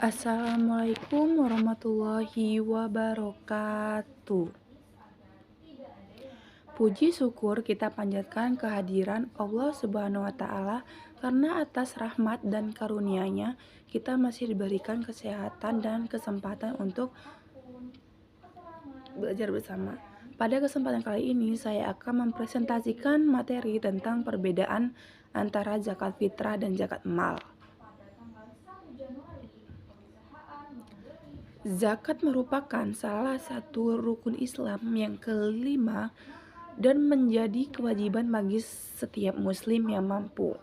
Assalamualaikum warahmatullahi wabarakatuh. Puji syukur kita panjatkan kehadiran Allah Subhanahu wa Ta'ala, karena atas rahmat dan karunia-Nya kita masih diberikan kesehatan dan kesempatan untuk belajar bersama. Pada kesempatan kali ini saya akan mempresentasikan materi tentang perbedaan antara zakat fitrah dan zakat mal. Zakat merupakan salah satu rukun Islam yang kelima dan menjadi kewajiban bagi setiap muslim yang mampu.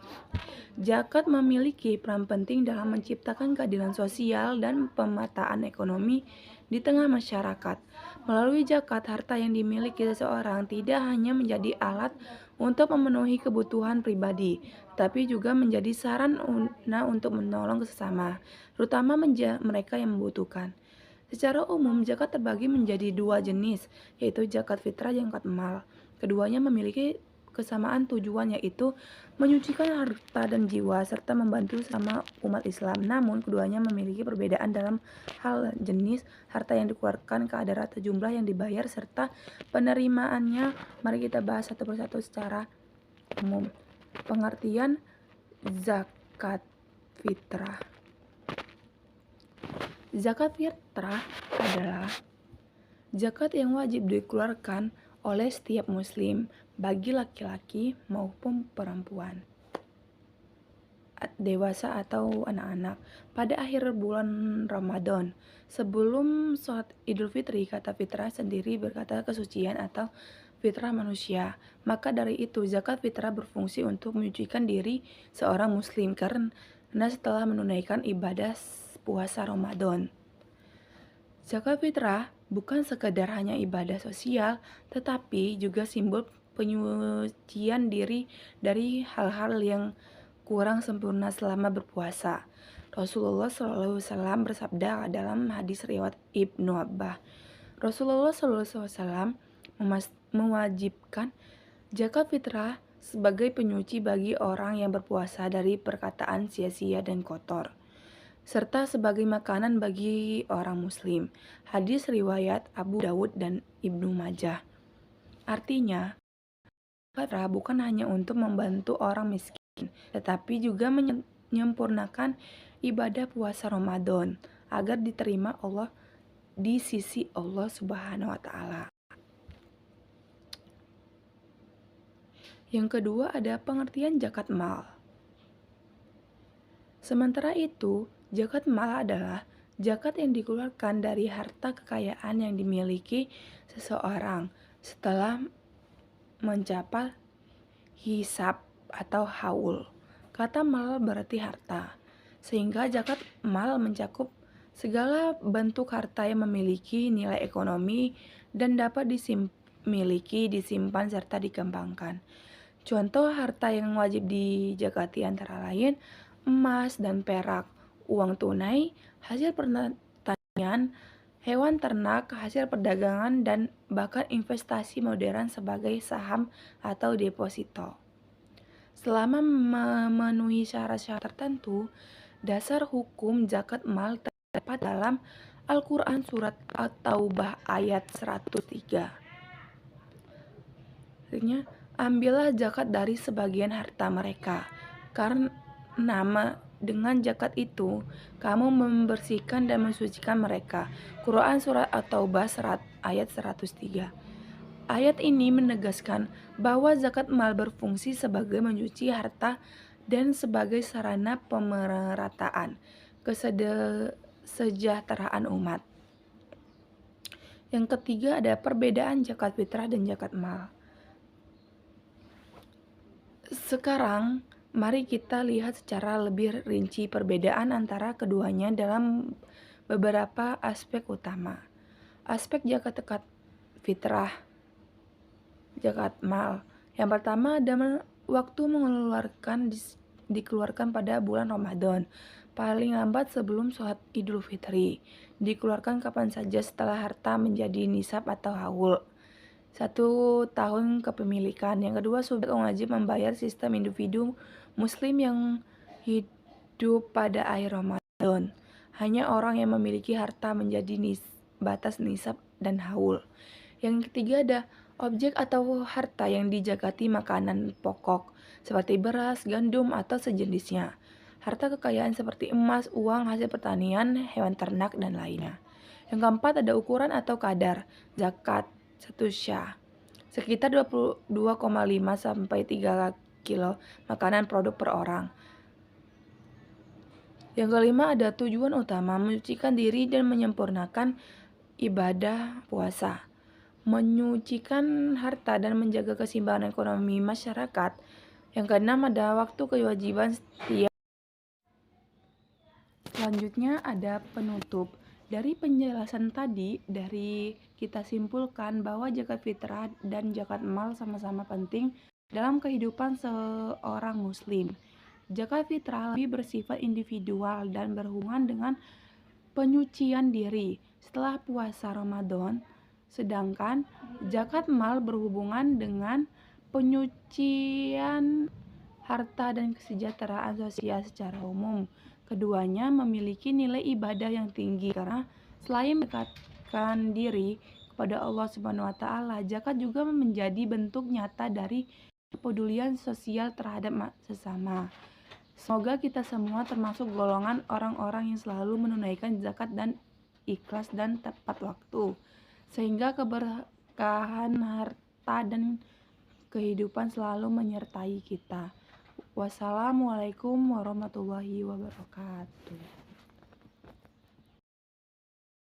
Zakat memiliki peran penting dalam menciptakan keadilan sosial dan pemetaan ekonomi di tengah masyarakat. Melalui zakat, harta yang dimiliki seseorang tidak hanya menjadi alat untuk memenuhi kebutuhan pribadi, tapi juga menjadi sarana untuk menolong sesama, terutama mereka yang membutuhkan. Secara umum, zakat terbagi menjadi dua jenis, yaitu zakat fitrah dan zakat mal. Keduanya memiliki kesamaan tujuan, yaitu menyucikan harta dan jiwa serta membantu sama umat Islam. Namun, keduanya memiliki perbedaan dalam hal jenis harta yang dikeluarkan, kadar atau jumlah yang dibayar, serta penerimaannya. Mari kita bahas satu persatu secara umum. Pengertian zakat fitrah. Zakat fitrah adalah zakat yang wajib dikeluarkan oleh setiap muslim bagi laki-laki maupun perempuan, dewasa atau anak-anak, pada akhir bulan Ramadan. Sebelum sholat Idul Fitri, kata fitrah sendiri berkata kesucian atau fitrah manusia. Maka dari itu zakat fitrah berfungsi untuk menyucikan diri seorang muslim karena setelah menunaikan ibadah puasa Ramadan. Zakat fitrah bukan sekedar hanya ibadah sosial, tetapi juga simbol penyucian diri dari hal-hal yang kurang sempurna selama berpuasa. Rasulullah SAW bersabda dalam hadis riwayat Ibnu Abbas, Rasulullah SAW mewajibkan zakat fitrah sebagai penyuci bagi orang yang berpuasa dari perkataan sia-sia dan kotor, serta sebagai makanan bagi orang muslim. Hadis riwayat Abu Dawud dan Ibnu Majah. Artinya, fitrah bukan hanya untuk membantu orang miskin, tetapi juga menyempurnakan ibadah puasa Ramadan agar diterima Allah di sisi Allah Subhanahu wa Ta'ala. Yang kedua ada pengertian zakat mal. Sementara itu, zakat mal adalah zakat yang dikeluarkan dari harta kekayaan yang dimiliki seseorang setelah mencapai hisab atau haul. Kata mal berarti harta, sehingga zakat mal mencakup segala bentuk harta yang memiliki nilai ekonomi dan dapat dimiliki, disimpan, serta dikembangkan. Contoh harta yang wajib dizakati antara lain emas dan perak, uang tunai, hasil pertanian, hewan ternak, hasil perdagangan, dan bahkan investasi modern sebagai saham atau deposito. Selama memenuhi syarat-syarat tertentu, dasar hukum zakat mal terdapat dalam Al-Quran Surat At-Taubah ayat 103. Artinya, ambillah zakat dari sebagian harta mereka, karena dengan zakat itu kamu membersihkan dan mensucikan mereka. Quran Surat At-Taubah ayat 103. Ayat ini menegaskan bahwa zakat mal berfungsi sebagai mencuci harta dan sebagai sarana pemerataan kesejahteraan umat. Yang ketiga ada perbedaan zakat fitrah dan zakat mal. Sekarang, mari kita lihat secara lebih rinci perbedaan antara keduanya dalam beberapa aspek utama. Aspek zakat fitrah, zakat mal. Yang pertama ada waktu dikeluarkan pada bulan Ramadan, paling lambat sebelum sholat Idul Fitri. Dikeluarkan kapan saja setelah harta menjadi nisab atau haul. 1 tahun kepemilikan. Yang kedua, subjek wajib membayar sistem individu muslim yang hidup pada akhir Ramadan. Hanya orang yang memiliki harta menjadi batas nisab dan haul. Yang ketiga ada objek atau harta yang dijagati makanan pokok, seperti beras, gandum, atau sejenisnya. Harta kekayaan seperti emas, uang, hasil pertanian, hewan ternak, dan lainnya. Yang keempat ada ukuran atau kadar, zakat, satu syah. Sekitar 22,5 sampai 3 kilo makanan produk per orang. Yang kelima ada tujuan utama, menyucikan diri dan menyempurnakan ibadah puasa. Menyucikan harta dan menjaga keseimbangan ekonomi masyarakat. Yang keenam ada waktu kewajiban setiap. Selanjutnya ada penutup. Dari penjelasan tadi, dari kita simpulkan bahwa zakat fitrah dan zakat mal sama-sama penting dalam kehidupan seorang muslim. Zakat fitrah lebih bersifat individual dan berhubungan dengan penyucian diri setelah puasa Ramadan, sedangkan zakat mal berhubungan dengan penyucian harta dan kesejahteraan sosial secara umum. Keduanya memiliki nilai ibadah yang tinggi karena selain mendekatkan diri kepada Allah Subhanahu wa taala, zakat juga menjadi bentuk nyata dari kepedulian sosial terhadap sesama. Semoga kita semua termasuk golongan orang-orang yang selalu menunaikan zakat dan ikhlas dan tepat waktu, sehingga keberkahan harta dan kehidupan selalu menyertai kita. Wassalamualaikum warahmatullahi wabarakatuh.